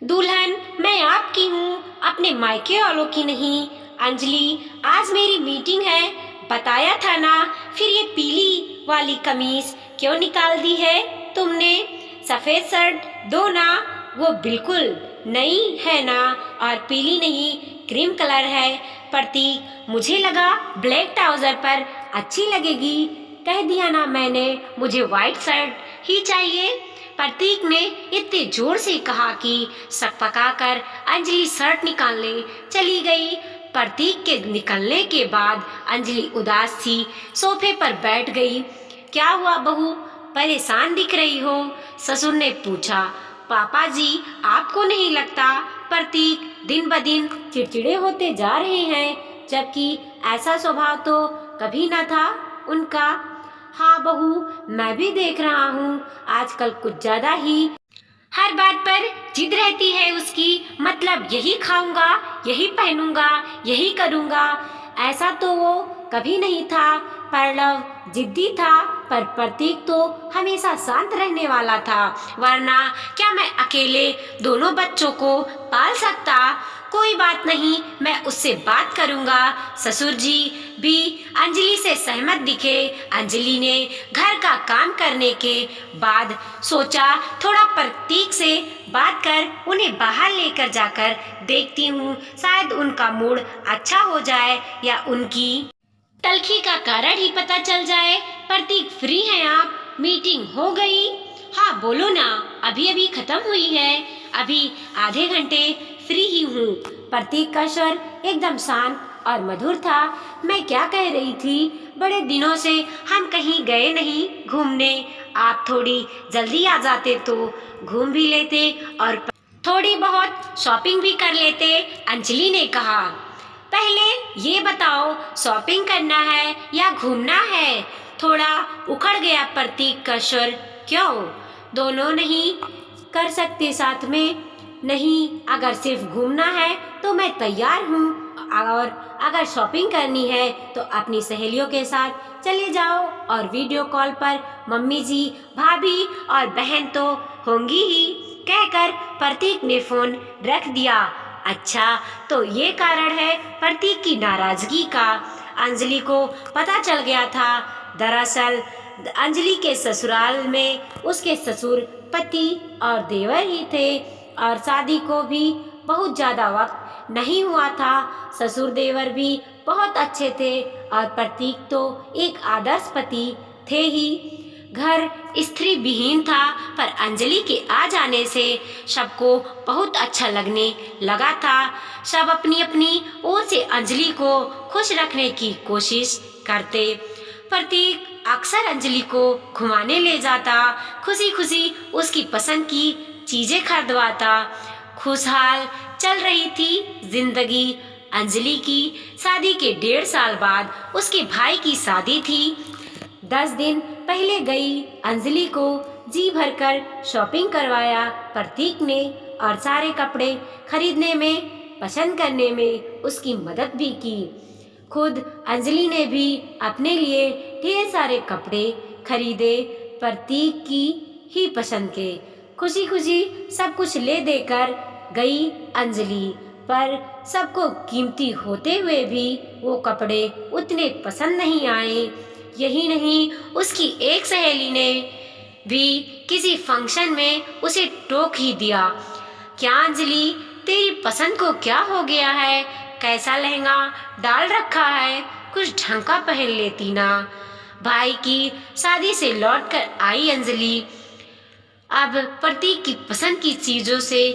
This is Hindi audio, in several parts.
दुल्हन मैं आपकी हूँ, अपने मायके वालों की नहीं। अंजलि, आज मेरी मीटिंग है, बताया था ना। फिर ये पीली वाली कमीज क्यों निकाल दी है तुमने? सफेद शर्ट दो ना, वो बिल्कुल नई है ना। और पीली नहीं, क्रीम कलर है। प्रतीक, मुझे लगा ब्लैक ट्राउजर पर अच्छी लगेगी। कह दिया ना मैंने, मुझे व्हाइट शर्ट ही चाहिए। प्रतीक ने इतने जोर से कहा कि सकपकाकर अंजलि शर्ट निकालने चली गई। प्रतीक के निकलने के बाद अंजलि उदास थी, सोफे पर बैठ गई। क्या हुआ बहू, परेशान दिख रही हो? ससुर ने पूछा। पापा जी, आपको नहीं लगता प्रतीक दिन ब दिन चिड़चिड़े होते जा रहे हैं, जबकि ऐसा स्वभाव तो कभी न था उनका। हाँ बहू, मैं भी देख रहा हूँ, आजकल कुछ ज्यादा ही हर बात पर जिद रहती है उसकी। मतलब यही खाऊंगा, यही पहनूंगा, यही करूंगा। ऐसा तो वो कभी नहीं था। पल्लव जिद्दी था, पर प्रतीक तो हमेशा शांत रहने वाला था। वरना क्या मैं अकेले दोनों बच्चों को पाल सकता? कोई बात नहीं, मैं उससे बात करूंगा। ससुर जी भी अंजलि से सहमत दिखे। अंजलि ने घर का काम करने के बाद सोचा, थोड़ा प्रतीक से बात कर उन्हें बाहर लेकर जाकर देखती हूँ, शायद उनका मूड अच्छा हो जाए या उनकी तलखी का कारण ही पता चल जाए। प्रतीक, फ्री हैं आप? मीटिंग हो गई? हाँ बोलो ना, अभी अभी खत्म हुई है, अभी आधे घंटे फ्री ही हूँ। प्रतीक का स्वर एकदम शांत और मधुर था। मैं क्या कह रही थी, बड़े दिनों से हम कहीं गए नहीं घूमने। आप थोड़ी जल्दी आ जाते तो घूम भी लेते और थोड़ी बहुत शॉपिंग भी कर लेते। अंजलि ने कहा। पहले ये बताओ, शॉपिंग करना है या घूमना है? थोड़ा उखड़ गया प्रतीक का स्वर। क्यों, दोनों नहीं कर सकते साथ में? नहीं, अगर सिर्फ घूमना है तो मैं तैयार हूँ, और अगर शॉपिंग करनी है तो अपनी सहेलियों के साथ चले जाओ। और वीडियो कॉल पर मम्मी जी, भाभी और बहन तो होंगी ही। कहकर प्रतीक ने फोन रख दिया। अच्छा, तो ये कारण है प्रतीक की नाराजगी का। अंजलि को पता चल गया था। दरअसल अंजलि के ससुराल में उसके ससुर, पति और देवर ही थे, और शादी को भी बहुत ज़्यादा वक्त नहीं हुआ था। ससुर देवर भी बहुत अच्छे थे, और प्रतीक तो एक आदर्श पति थे ही। घर स्त्री विहीन था, पर अंजलि के आ जाने से सबको बहुत अच्छा लगने लगा था। सब अपनी अपनी ओर से अंजलि को खुश रखने की कोशिश करते। प्रतीक अक्सर अंजलि को घुमाने ले जाता, खुशी खुशी उसकी पसंद की चीजें खरीदवाता। खुशहाल चल रही थी जिंदगी। अंजलि की शादी के 1.5 साल बाद उसके भाई की शादी थी। 10 दिन पहले गई अंजलि को जी भरकर शॉपिंग करवाया प्रतीक ने, और सारे कपड़े खरीदने में, पसंद करने में उसकी मदद भी की। खुद अंजलि ने भी अपने लिए ढेर सारे कपड़े खरीदे, प्रतीक की ही पसंद के। खुशी खुशी सब कुछ ले देकर गई अंजलि, पर सबको कीमती होते हुए भी वो कपड़े उतने पसंद नहीं आए। यही नहीं, उसकी एक सहेली ने भी किसी फंक्शन में उसे टोक ही दिया। क्या अंजलि, तेरी पसंद को क्या हो गया है? कैसा लहंगा डाल रखा है, कुछ ढंग का पहन लेती ना। भाई की शादी से लौटकर आई अंजलि अब प्रतीक की पसंद की चीजों से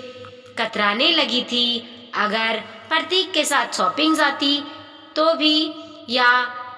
कतराने लगी थी। अगर प्रतीक के साथ शॉपिंग जाती तो भी, या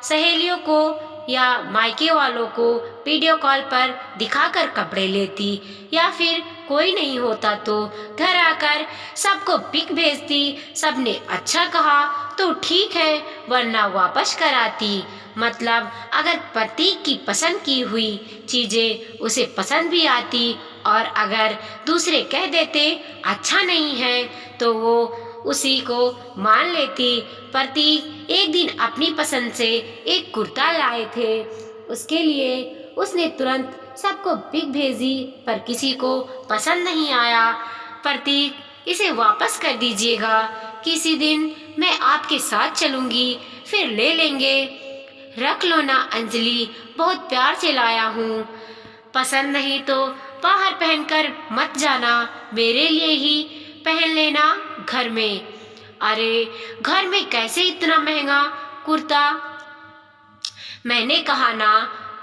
सहेलियों को या मायके वालों को वीडियो कॉल पर दिखाकर कपड़े लेती, या फिर कोई नहीं होता तो घर आकर सबको पिक भेजती। सबने अच्छा कहा तो ठीक है, वरना वापस कराती। मतलब अगर प्रतीक की पसंद की हुई चीजें उसे पसंद भी आती, और अगर दूसरे कह देते अच्छा नहीं है तो वो उसी को मान लेती। प्रतीक एक दिन अपनी पसंद से एक कुर्ता लाए थे, उसके लिए उसने तुरंत सबको पिक भेजी, पर किसी को पसंद नहीं आया। प्रतीक इसे वापस कर दीजिएगा। किसी दिन मैं आपके साथ चलूंगी, फिर ले लेंगे। रख लो ना अंजलि, बहुत प्यार से लाया हूँ। पसंद नहीं तो बाहर पहनकर मत जाना, मेरे लिए ही पहन लेना घर में। अरे घर में कैसे इतना महंगा कुर्ता? मैंने कहा ना,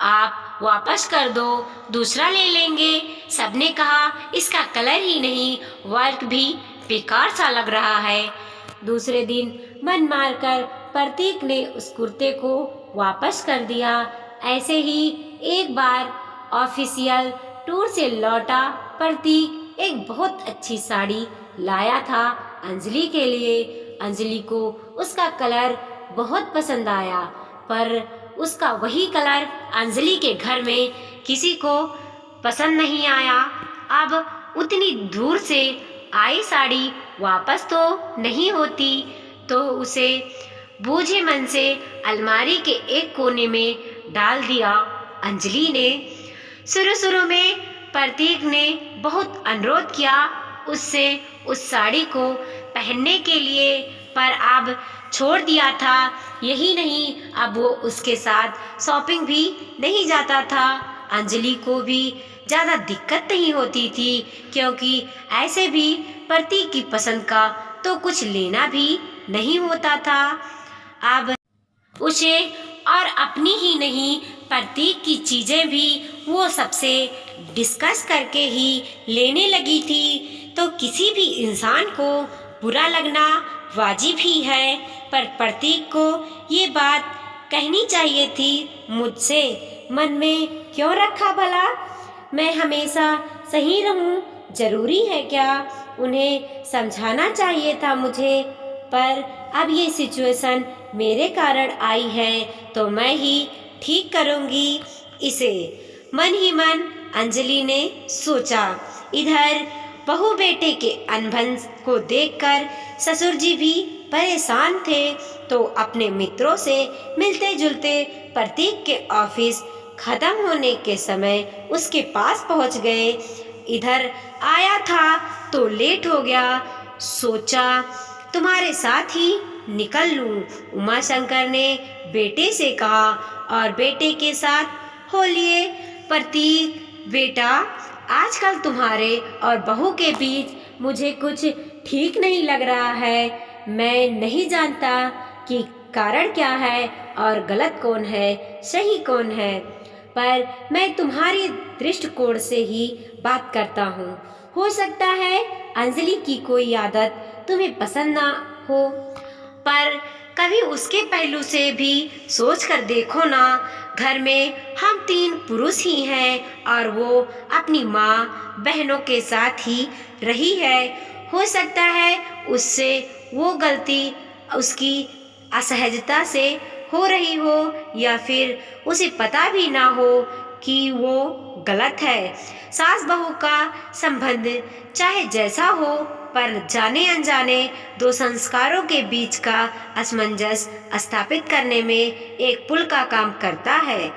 आप वापस कर दो, दूसरा ले लेंगे। सबने कहा इसका कलर ही नहीं, वर्क भी बेकार सा लग रहा है। दूसरे दिन मन मारकर प्रतीक ने उस कुर्ते को वापस कर दिया। ऐसे ही एक बार ऑफिशियल टूर से लौटा प्रतीक एक बहुत अच्छी साड़ी लाया था अंजलि के लिए। अंजलि को उसका कलर बहुत पसंद आया, पर उसका वही कलर अंजलि के घर में किसी को पसंद नहीं आया। अब उतनी दूर से आई साड़ी वापस तो नहीं होती, तो उसे बूझे मन से अलमारी के एक कोने में डाल दिया अंजलि ने। शुरू में प्रतीक ने बहुत अनुरोध किया उससे उस साड़ी को पहनने के लिए, पर अब छोड़ दिया था। यही नहीं, अब वो उसके साथ शॉपिंग भी नहीं जाता था। अंजलि को भी ज़्यादा दिक्कत नहीं होती थी, क्योंकि ऐसे भी प्रतीक की पसंद का तो कुछ लेना भी नहीं होता था। अब उसे और अपनी ही नहीं, प्रतीक की चीज़ें भी वो सबसे डिस्कस करके ही लेने लगी थी। तो किसी भी इंसान को बुरा लगना वाजिब ही है, पर प्रतीक को ये बात कहनी चाहिए थी मुझसे। मन में क्यों रखा भला? मैं हमेशा सही रहूं जरूरी है क्या? उन्हें समझाना चाहिए था मुझे, पर अब ये सिचुएशन मेरे कारण आई है तो मैं ही ठीक करूंगी इसे। मन ही मन अंजलि ने सोचा। इधर बहू बेटे के अनबन को देखकर ससुर जी भी परेशान थे, तो अपने मित्रों से मिलते जुलते प्रतीक के ऑफिस खत्म होने के समय उसके पास पहुंच गए। इधर आया था तो लेट हो गया, सोचा तुम्हारे साथ ही निकल लूं, उमाशंकर ने बेटे से कहा, और बेटे के साथ हो लिए। प्रतीक बेटा, आजकल तुम्हारे और बहू के बीच मुझे कुछ ठीक नहीं लग रहा है। मैं नहीं जानता कि कारण क्या है और गलत कौन है, सही कौन है, पर मैं तुम्हारी दृष्टिकोण से ही बात करता हूँ। हो सकता है अंजलि की कोई आदत तुम्हें पसंद ना हो, पर कभी उसके पहलू से भी सोच कर देखो ना। घर में हम 3 पुरुष ही हैं और वो अपनी माँ बहनों के साथ ही रही है। हो सकता है उससे वो गलती उसकी असहजता से हो रही हो, या फिर उसे पता भी ना हो कि वो गलत है। सास बहू का संबंध चाहे जैसा हो, पर जाने अनजाने 2 संस्कारों के बीच का असमंजस स्थापित करने में एक पुल का काम करता है,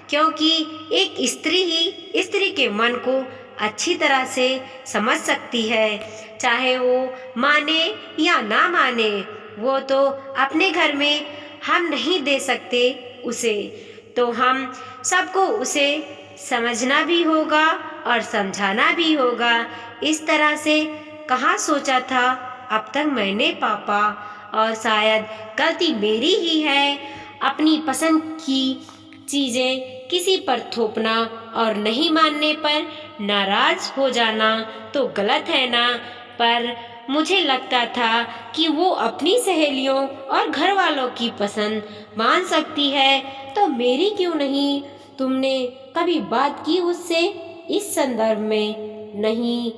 क्योंकि एक स्त्री ही स्त्री के मन को अच्छी तरह से समझ सकती है। चाहे वो माने या ना माने, वो तो अपने घर में हम नहीं दे सकते उसे, तो हम सबको उसे समझना भी होगा और समझाना भी होगा। इस तरह से कहाँ सोचा था अब तक मैंने पापा, और शायद गलती मेरी ही है। अपनी पसंद की चीज़ें किसी पर थोपना और नहीं मानने पर नाराज हो जाना तो गलत है ना। पर मुझे लगता था कि वो अपनी सहेलियों और घर वालों की पसंद मान सकती है, तो मेरी क्यों नहीं? तुमने कभी बात की उससे इस संदर्भ में? नहीं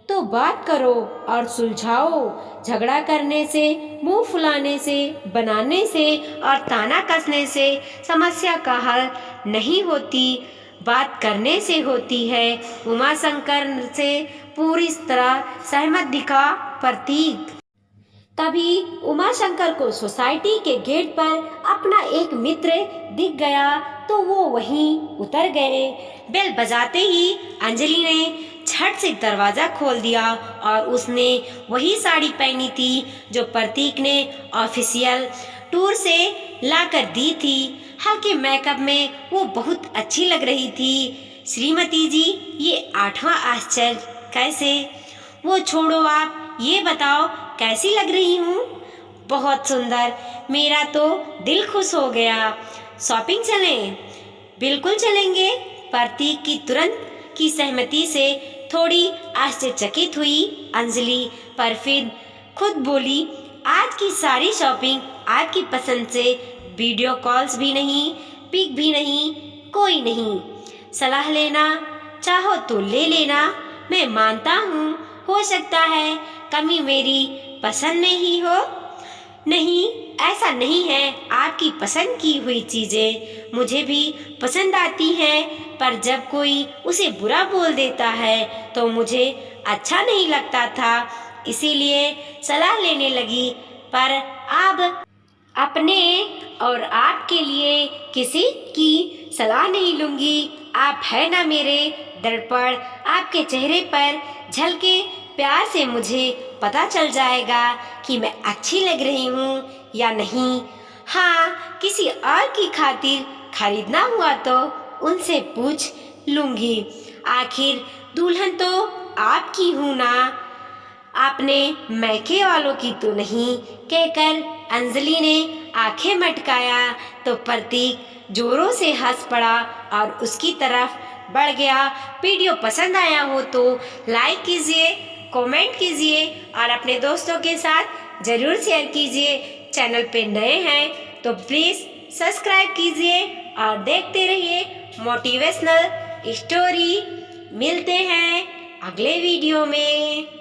तो बात करो और सुलझाओ। झगड़ा करने से, मुंह फुलाने से, बनाने से और ताना कसने से समस्या का हल नहीं होती, बात करने से होती है। उमाशंकर से पूरी तरह सहमत दिखा प्रतीक। तभी उमाशंकर को सोसाइटी के गेट पर अपना एक मित्र दिख गया, तो वो वहीं उतर गए। बेल बजाते ही अंजलि ने झट से दरवाज़ा खोल दिया और उसने वही साड़ी पहनी थी जो प्रतीक ने ऑफिशियल टूर से लाकर दी थी। हल्के मेकअप में वो बहुत अच्छी लग रही थी। श्रीमती जी, ये 8वां आश्चर्य कैसे? वो छोड़ो, आप ये बताओ कैसी लग रही हूँ? बहुत सुंदर, मेरा तो दिल खुश हो गया। शॉपिंग चलें? बिल्कुल चलेंगे। प्रतीक की तुरंत की सहमति से थोड़ी आश्चर्यचकित हुई अंजलि, पर फिर खुद बोली, आज की सारी शॉपिंग आपकी पसंद से, वीडियो कॉल्स भी नहीं, पिक भी नहीं, कोई नहीं। सलाह लेना चाहो तो ले लेना, मैं मानता हूँ हो सकता है कमी मेरी पसंद में ही हो। नहीं, ऐसा नहीं है, आपकी पसंद की हुई चीज़ें मुझे भी पसंद आती हैं, पर जब कोई उसे बुरा बोल देता है तो मुझे अच्छा नहीं लगता था, इसीलिए सलाह लेने लगी। पर अब अपने और आपके लिए किसी की सलाह नहीं लूँगी। आप है ना मेरे दर्पण, आपके चेहरे पर झलके प्यार से मुझे पता चल जाएगा कि मैं अच्छी लग रही हूँ या नहीं। हाँ, किसी और की खातिर खरीदना हुआ तो उनसे पूछ लूँगी, आखिर दुल्हन तो आपकी हूँ ना, आपने मैके वालों की तो नहीं। कहकर अंजलि ने आंखें मटकाया तो प्रतीक जोरों से हंस पड़ा और उसकी तरफ बढ़ गया। वीडियो पसंद आया हो तो लाइक कीजिए, कमेंट कीजिए और अपने दोस्तों के साथ ज़रूर शेयर कीजिए। चैनल पे नए हैं तो प्लीज़ सब्सक्राइब कीजिए और देखते रहिए मोटिवेशनल स्टोरी। मिलते हैं अगले वीडियो में।